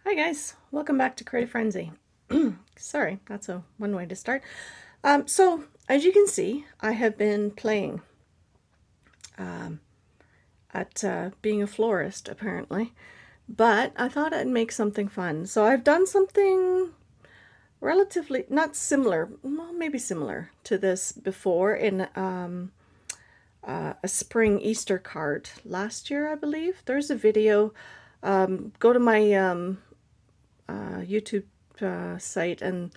Hi guys, welcome back to Creative Frenzy. Sorry, that's one way to start. So as you can see, I have been playing um, at being a florist apparently, but I thought I'd make something fun. So I've done something relatively not similar, well maybe similar to this before in a spring Easter card last year, I believe. There's a video. Go to my YouTube site, and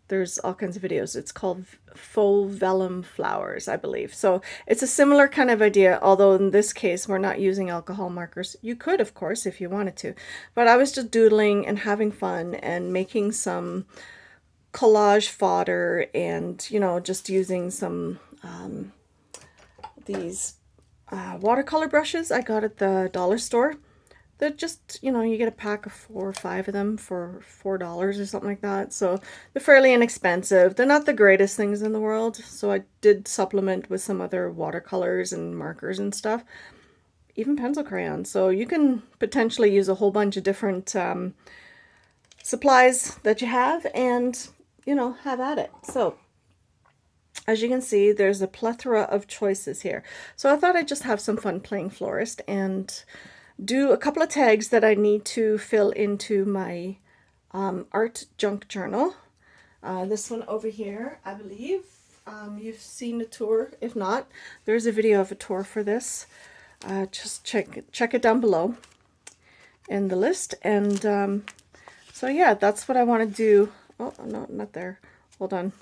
there's all kinds of videos. It's called faux vellum flowers, I believe. So it's a similar kind of idea, although in this case we're not using alcohol markers. You could, of course, if you wanted to, but I was just doodling and having fun and making some collage fodder, and just using some these watercolor brushes I got at the dollar store. They're just, you get a pack of 4 or 5 of them for $4 or something like that. So they're fairly inexpensive. They're not the greatest things in the world. So I did supplement with some other watercolors and markers and stuff, even pencil crayons. So you can potentially use a whole bunch of different supplies that you have and, have at it. So as you can see, there's a plethora of choices here. So I thought I'd just have some fun playing Florist and do a couple of tags that I need to fill into my art junk journal. This one over here, I believe you've seen a tour. If not, there's a video of a tour for this. Just check it down below in the list. And so yeah, that's what I want to do. Oh no, not there. Hold on.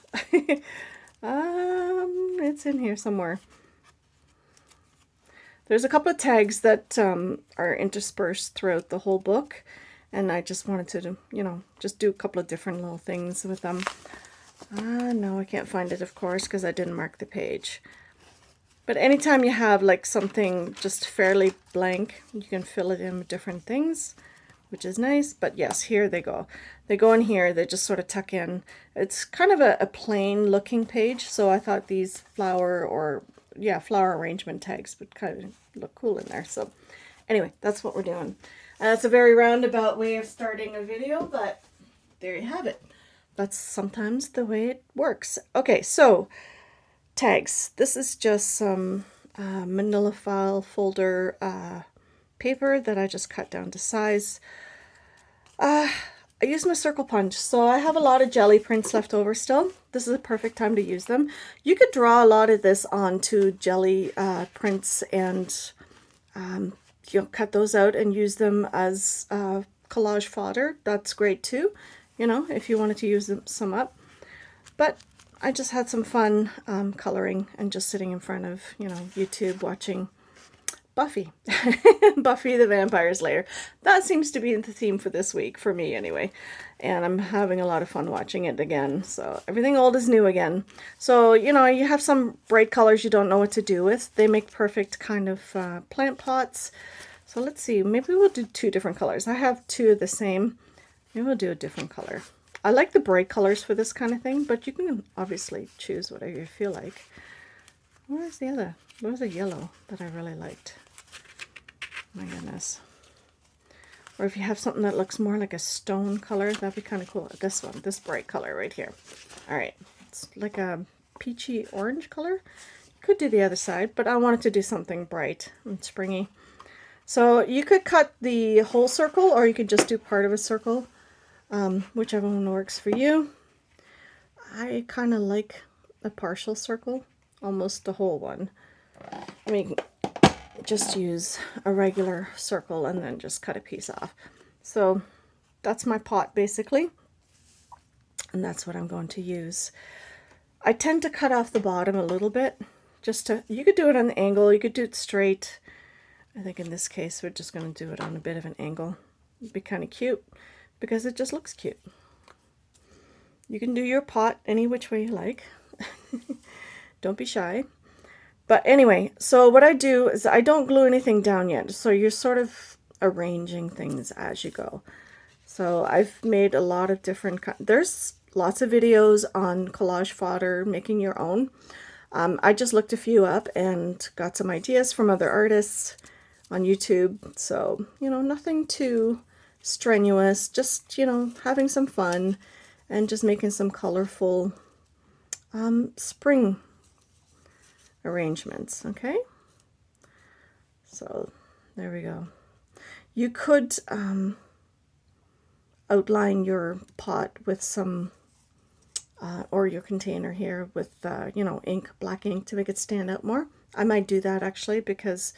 It's in here somewhere. There's a couple of tags that are interspersed throughout the whole book, and I just wanted to, just do a couple of different little things with them. No, I can't find it, of course, because I didn't mark the page. But anytime you have like something just fairly blank, you can fill it in with different things, which is nice. But yes, here they go. They go in here, they just sort of tuck in. It's kind of a plain looking page, so I thought these flower arrangement tags would kind of look cool in there. So anyway, that's what we're doing. It's a very roundabout way of starting a video, but there you have it. That's sometimes the way it works. Okay, so tags. This is just some manila file folder paper that I just cut down to size. I use my circle punch, so I have a lot of jelly prints left over still. This is a perfect time to use them. You could draw a lot of this onto jelly prints and cut those out and use them as collage fodder. That's great too, if you wanted to use some up. But I just had some fun coloring and just sitting in front of, YouTube watching Buffy. Buffy the Vampire Slayer. That seems to be the theme for this week, for me anyway. And I'm having a lot of fun watching it again. So everything old is new again. So, you have some bright colors you don't know what to do with. They make perfect kind of plant pots. So let's see, maybe we'll do 2 different colors. I have 2 of the same. Maybe we'll do a different color. I like the bright colors for this kind of thing, but you can obviously choose whatever you feel like. Where's the other? There was a yellow that I really liked. My goodness. Or if you have something that looks more like a stone color, that'd be kind of cool. This one, this bright color right here. All right, it's like a peachy orange color. Could do the other side, but I wanted to do something bright and springy. So you could cut the whole circle, or you could just do part of a circle, whichever one works for you. I kind of like a partial circle, almost the whole one. I mean, just use a regular circle and then just cut a piece off. So that's my pot basically, and that's what I'm going to use. I tend to cut off the bottom a little bit, you could do it on an angle, you could do it straight. I think in this case we're just going to do it on a bit of an angle. It'd be kind of cute because it just looks cute. You can do your pot any which way you like. Don't be shy. But anyway, so what I do is I don't glue anything down yet. So you're sort of arranging things as you go. So I've made a lot of different, there's lots of videos on collage fodder, making your own. I just looked a few up and got some ideas from other artists on YouTube. So, nothing too strenuous, just, you know, having some fun and just making some colorful spring arrangements, okay? So there we go. You could outline your pot with some, or your container here with, you know, ink, black ink to make it stand out more. I might do that actually because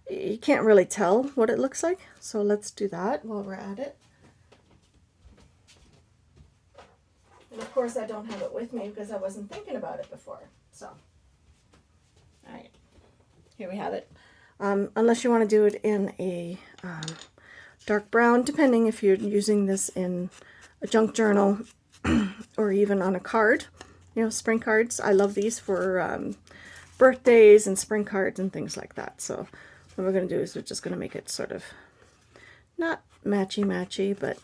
you can't really tell what it looks like. So let's do that while we're at it. And of course I don't have it with me because I wasn't thinking about it before. So, all right, here we have it. Unless you want to do it in a dark brown, depending if you're using this in a junk journal or even on a card, you know, spring cards. I love these for birthdays and spring cards and things like that. So what we're going to do is we're just going to make it sort of not matchy-matchy, but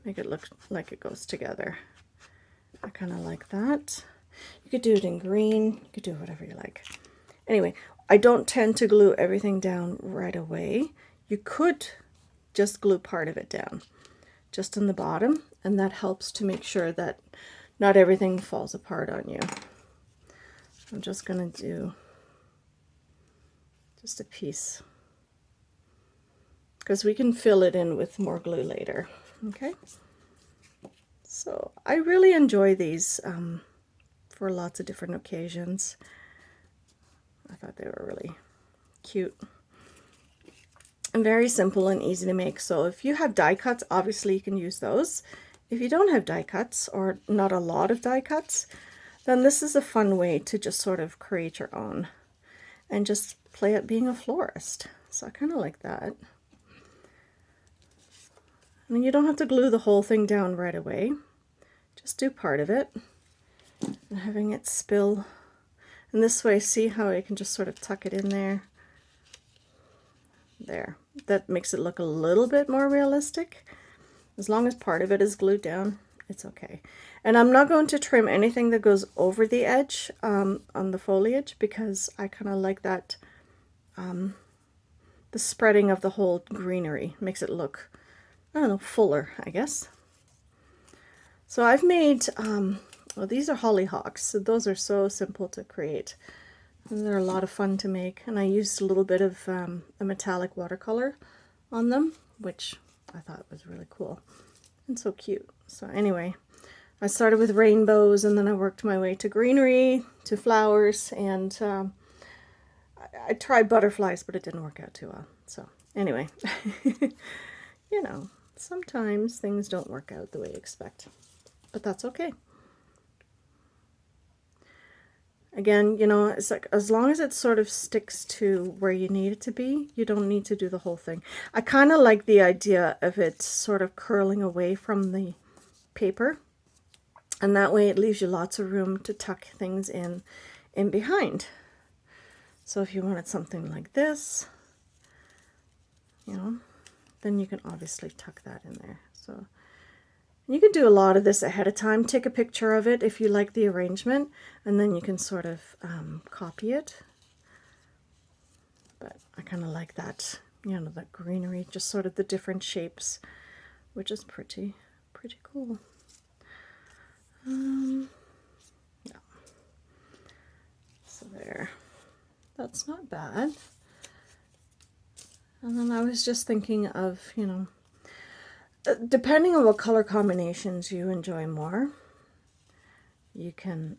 make it look like it goes together. I kind of like that. You could do it in green. You could do whatever you like. Anyway, I don't tend to glue everything down right away. You could just glue part of it down, just in the bottom, and that helps to make sure that not everything falls apart on you. I'm just going to do just a piece, because we can fill it in with more glue later, okay? So I really enjoy these for lots of different occasions. I thought they were really cute and very simple and easy to make. So if you have die cuts, obviously you can use those. If you don't have die cuts, or not a lot of die cuts, then this is a fun way to just sort of create your own and just play at being a florist. So I kind of like that. I mean, you don't have to glue the whole thing down right away. Just do part of it and having it spill. And this way, see how I can just sort of tuck it in there. There. That makes it look a little bit more realistic. As long as part of it is glued down, it's okay. And I'm not going to trim anything that goes over the edge on the foliage, because I kind of like that, the spreading of the whole greenery makes it look, I don't know, fuller, I guess. So I've made, well, these are hollyhocks, so those are so simple to create. And they're a lot of fun to make, and I used a little bit of a metallic watercolor on them, which I thought was really cool and so cute. So anyway, I started with rainbows, and then I worked my way to greenery, to flowers, and I tried butterflies, but it didn't work out too well. So anyway, you know, sometimes things don't work out the way you expect, but that's okay. Again, you know, it's like as long as it sort of sticks to where you need it to be, you don't need to do the whole thing. I kind of like the idea of it sort of curling away from the paper, and that way it leaves you lots of room to tuck things in behind. So if you wanted something like this, you know, then you can obviously tuck that in there. So you can do a lot of this ahead of time. Take a picture of it if you like the arrangement, and then you can sort of copy it. But I kind of like that, you know, that greenery, just sort of the different shapes, which is pretty cool. Yeah. So there, that's not bad. And then I was just thinking of, you know, depending on what color combinations you enjoy more, you can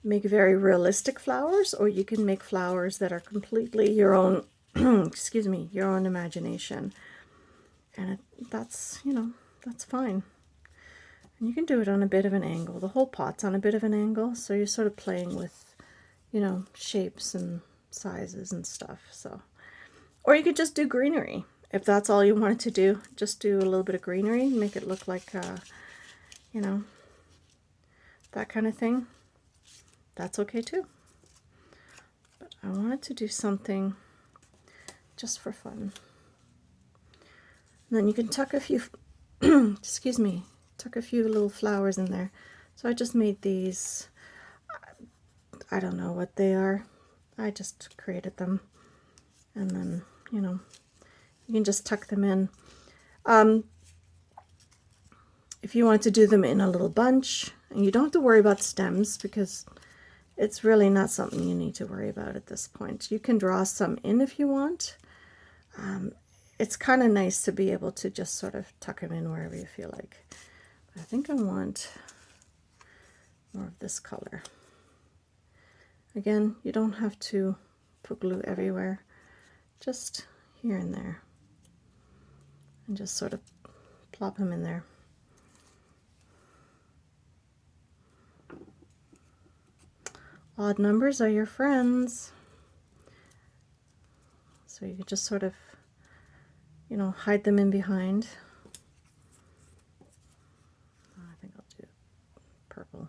make very realistic flowers, or you can make flowers that are completely your own, excuse me, your own imagination. And that's, you know, that's fine. And you can do it on a bit of an angle. The whole pot's on a bit of an angle, so you're sort of playing with, you know, shapes and sizes and stuff. So, or you could just do greenery. If that's all you wanted to do, just do a little bit of greenery, make it look like, you know, that kind of thing. That's okay too. But I wanted to do something just for fun. And then you can tuck a few, excuse me, tuck a few little flowers in there. So I just made these, I don't know what they are. I just created them. And then, you know, You can just tuck them in. If you want to do them in a little bunch, and you don't have to worry about stems because it's really not something you need to worry about at this point. You can draw some in if you want. It's kind of nice to be able to just sort of tuck them in wherever you feel like. I think I want more of this color. Again, you don't have to put glue everywhere, just here and there. And just sort of plop them in there. Odd numbers are your friends. So you could just sort of, you know, hide them in behind. I think I'll do purple.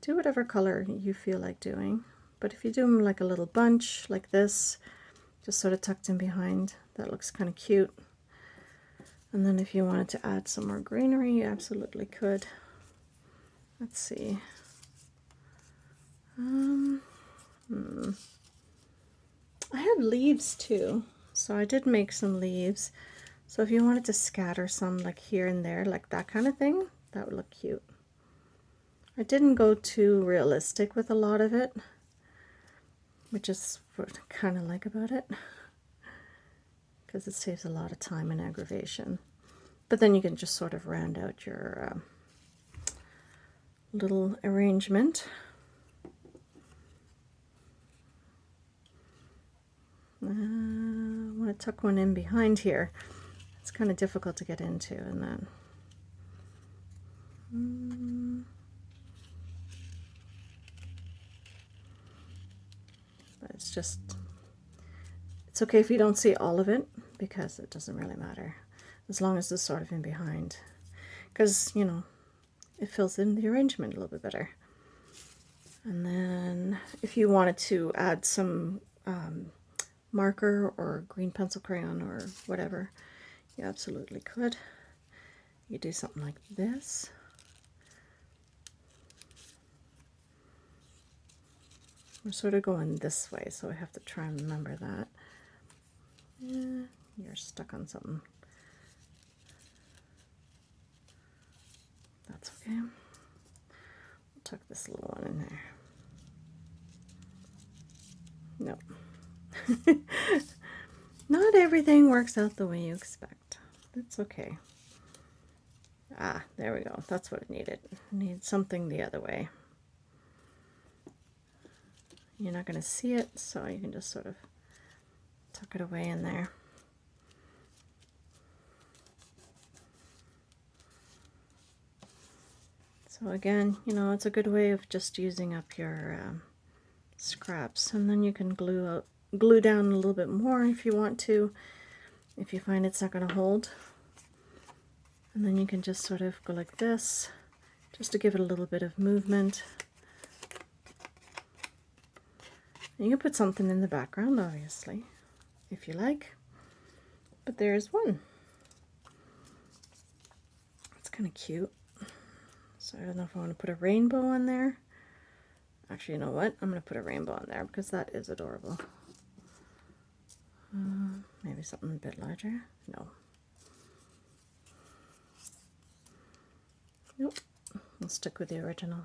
Do whatever color you feel like doing. But if you do them like a little bunch, like this, just sort of tucked in behind, that looks kind of cute. And then if you wanted to add some more greenery, you absolutely could. Let's see. I have leaves too, so I did make some leaves. So if you wanted to scatter some like here and there, like that kind of thing, that would look cute. I didn't go too realistic with a lot of it, which is what I kind of like about it, because it saves a lot of time and aggravation. But then you can just sort of round out your little arrangement. I want to tuck one in behind here. It's kind of difficult to get into, and then but it's okay if you don't see all of it, because it doesn't really matter as long as it's sort of in behind, because you know it fills in the arrangement a little bit better. And then if you wanted to add some marker or green pencil crayon or whatever, you absolutely could. You do something like this. We're sort of going this way, so I have to try and remember that. Yeah, you're stuck on something. That's okay. We'll tuck this little one in there. Nope. Not everything works out the way you expect. That's okay. Ah, there we go. That's what it needed. It needs something the other way. You're not going to see it, so you can just sort of tuck it away in there. So again, you know, it's a good way of just using up your scraps, and then you can glue down a little bit more if you want to, if you find it's not going to hold. And then you can just sort of go like this, just to give it a little bit of movement. And you can put something in the background, obviously, if you like. But there's one. It's kind of cute. So I don't know if I want to put a rainbow on there. Actually, you know what? I'm going to put a rainbow on there because that is adorable. Maybe something a bit larger. No. Nope. I'll stick with the original.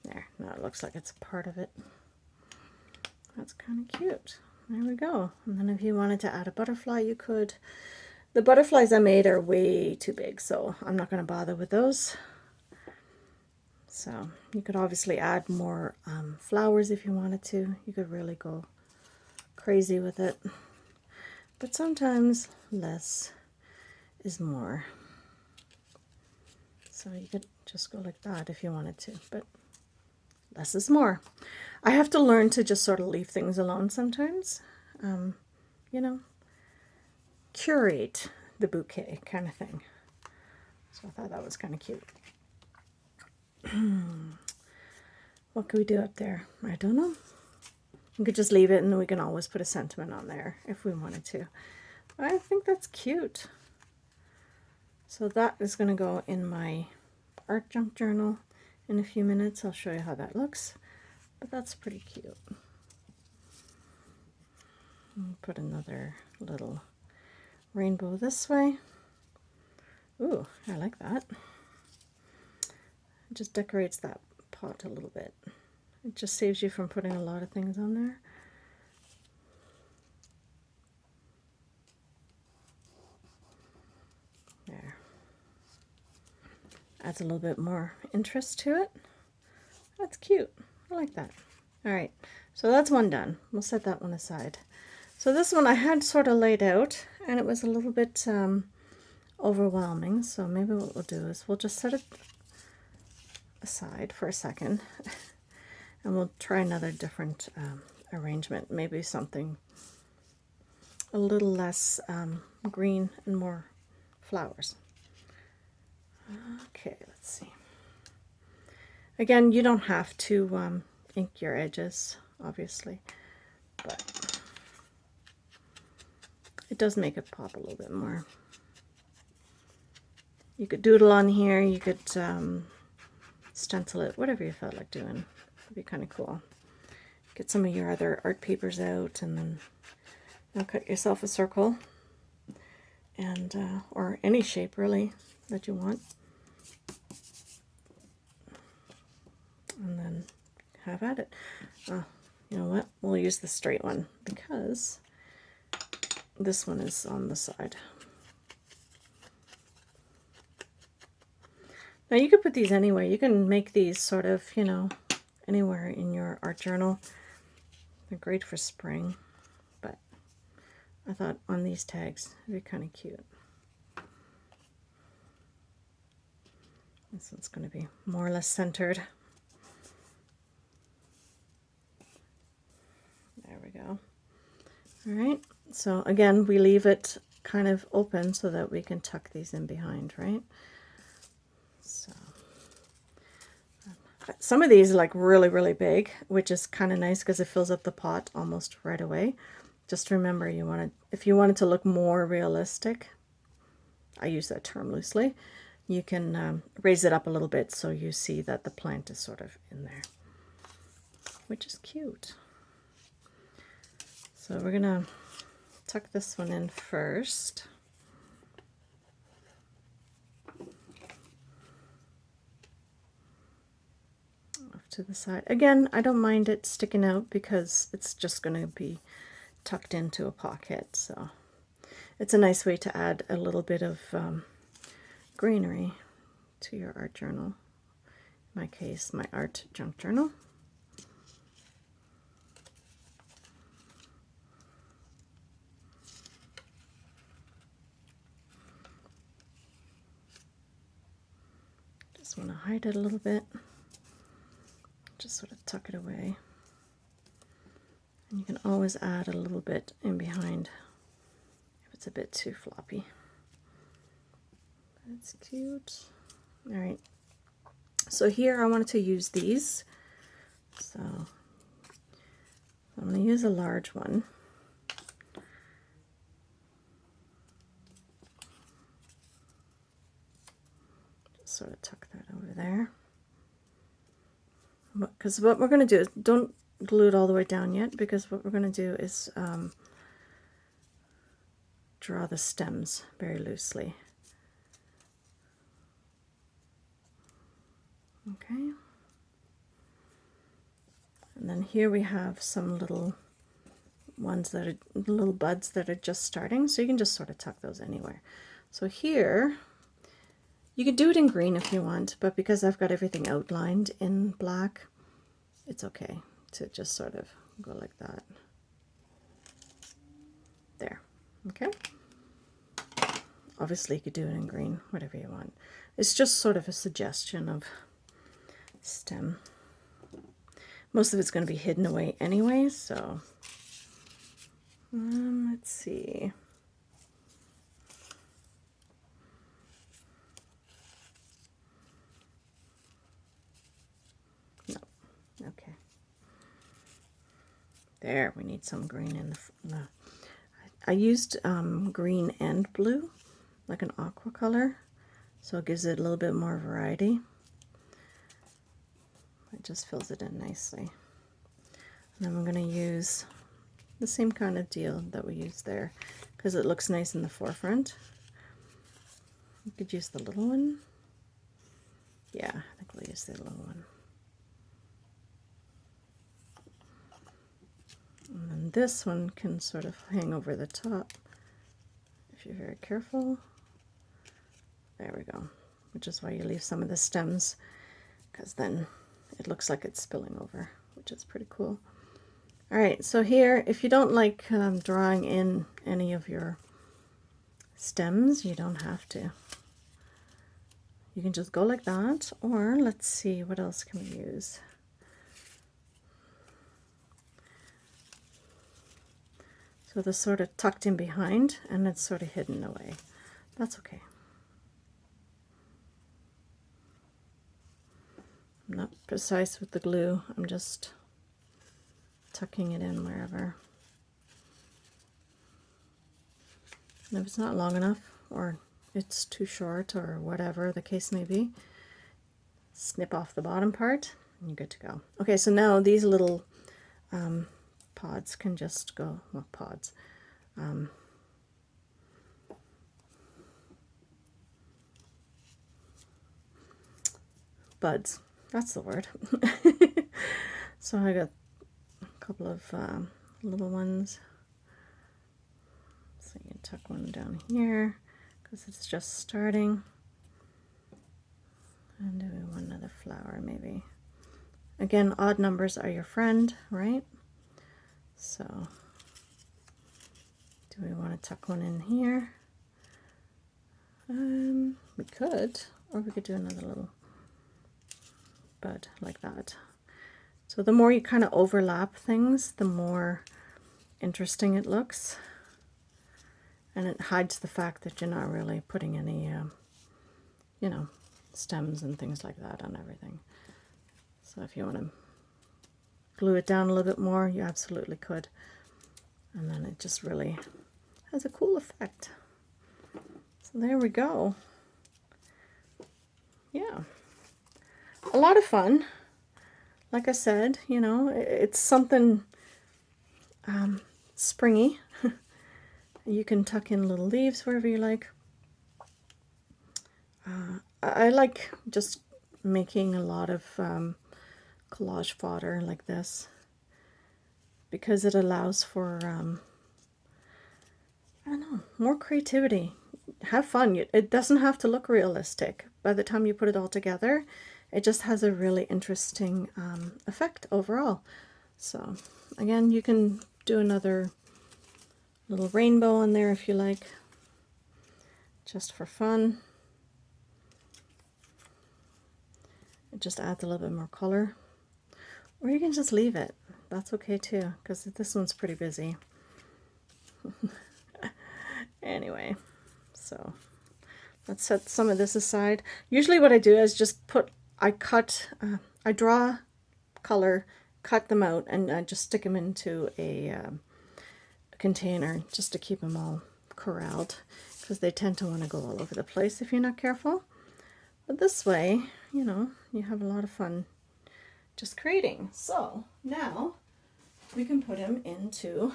There, now it looks like it's a part of it. That's kind of cute. There we go. And then if you wanted to add a butterfly, you could. The butterflies I made are way too big, so I'm not going to bother with those. So you could obviously add more flowers if you wanted to. You could really go crazy with it. But sometimes less is more. So you could just go like that if you wanted to, but less is more. I have to learn to just sort of leave things alone sometimes. You know, curate the bouquet kind of thing. So I thought that was kind of cute. What could we do up there? I don't know. We could just leave it, and we can always put a sentiment on there if we wanted to. I think that's cute. So that is going to go in my art junk journal in a few minutes. I'll show you how that looks, but that's pretty cute. I'll put another little rainbow this way. Ooh, I like that. It just decorates that pot a little bit. It just saves you from putting a lot of things on there. There. Adds a little bit more interest to it. That's cute. I like that. All right, so that's one done. We'll set that one aside. So this one I had sort of laid out, and it was a little bit overwhelming. So maybe what we'll do is we'll just set it aside for a second, and we'll try another different arrangement. Maybe something a little less green and more flowers. Okay, let's see. Again, you don't have to ink your edges, obviously, but it does make it pop a little bit more. You could doodle on here, you could stencil it, whatever you felt like doing. It'd be kind of cool. Get some of your other art papers out, and then now cut yourself a circle, and or any shape really that you want. And then have at it. You know what? We'll use the straight one because this one is on the side. Now you could put these anywhere. You can make these sort of, you know, anywhere in your art journal. They're great for spring, but I thought on these tags it'd be kind of cute. This one's going to be more or less centered. There we go. All right, so again, we leave it kind of open so that we can tuck these in behind, right? So some of these are like really, really big, which is kind of nice because it fills up the pot almost right away. Just remember, you want to, if you want it to look more realistic, I use that term loosely, you can raise it up a little bit so you see that the plant is sort of in there, which is cute. So we're gonna tuck this one in first. Off to the side. Again, I don't mind it sticking out because it's just going to be tucked into a pocket. So it's a nice way to add a little bit of greenery to your art journal. In my case, my art junk journal. Just want to hide it a little bit. Just sort of tuck it away. And you can always add a little bit in behind if it's a bit too floppy. That's cute. All right. So here I wanted to use these. So I'm going to use a large one. Just sort of tuck that over there. Because what we're going to do is, don't glue it all the way down yet, because what we're going to do is draw the stems very loosely. Okay. And then here we have some little ones that are little buds that are just starting, so you can just sort of tuck those anywhere. So here, you could do it in green if you want, but because I've got everything outlined in black, it's okay to just sort of go like that. There, okay? Obviously you could do it in green, whatever you want. It's just sort of a suggestion of stem. Most of it's going to be hidden away anyway, so let's see. There, we need some green in the I used green and blue, like an aqua color, so it gives it a little bit more variety. It just fills it in nicely. And then we're going to use the same kind of deal that we used there, because it looks nice in the forefront. You could use the little one. Yeah, I think we'll use the little one. And then this one can sort of hang over the top if you're very careful. There we go. Which is why you leave some of the stems, because then it looks like it's spilling over, which is pretty cool. All right, so here, if you don't like drawing in any of your stems, you don't have to. You can just go like that, or let's see, what else can we use? So this sort of tucked in behind, and it's sort of hidden away. That's okay. I'm not precise with the glue. I'm just tucking it in wherever. And if it's not long enough, or it's too short, or whatever the case may be, snip off the bottom part, and you're good to go. Okay, so now these little pods can just go, well, pods. Buds, that's the word. So I got a couple of little ones. So you can tuck one down here, because it's just starting. And do one other flower maybe. Again, odd numbers are your friend, right? So, do we want to tuck one in here? We could, or we could do another little bud like that. So the more you kind of overlap things, the more interesting it looks. And it hides the fact that you're not really putting any, you know, stems and things like that on everything. So if you want to glue it down a little bit more, you absolutely could. And then it just really has a cool effect. So there we go. Yeah. A lot of fun. Like I said, you know, it's something springy. You can tuck in little leaves wherever you like. I like just making a lot of collage fodder like this, because it allows for, I don't know, more creativity. Have fun. It doesn't have to look realistic. By the time you put it all together, it just has a really interesting effect overall. So again, you can do another little rainbow in there if you like, just for fun. It just adds a little bit more color. Or you can just leave it. That's okay too, because this one's pretty busy. Anyway, so let's set some of this aside. Usually what I do is just I draw color, cut them out, and I just stick them into a container just to keep them all corralled, because they tend to want to go all over the place if you're not careful. But this way, you know, you have a lot of fun just creating. So now we can put them into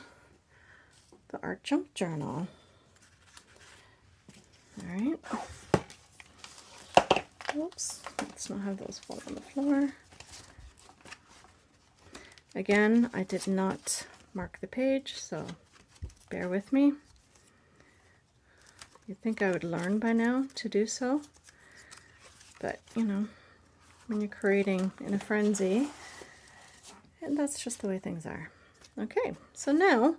the art junk journal. All right. Oops, let's not have those fall on the floor. Again, I did not mark the page, so bear with me. You'd think I would learn by now to do so, but you know, when you're creating in a frenzy, and that's just the way things are. Okay, so now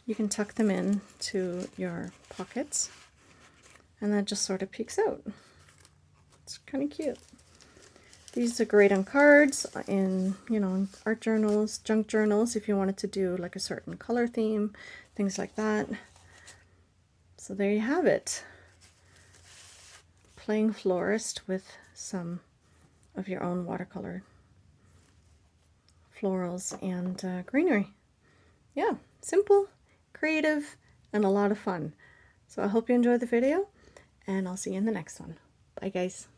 you can tuck them in to your pockets, and that just sort of peeks out. It's kind of cute. These are great on cards, in, you know, art journals, junk journals, if you wanted to do like a certain color theme, things like that. So there you have it. Playing florist with some of your own watercolor florals and greenery. yeah, simple, creative, and a lot of fun. So I hope you enjoyed the video, and I'll see you in the next one. Bye, guys.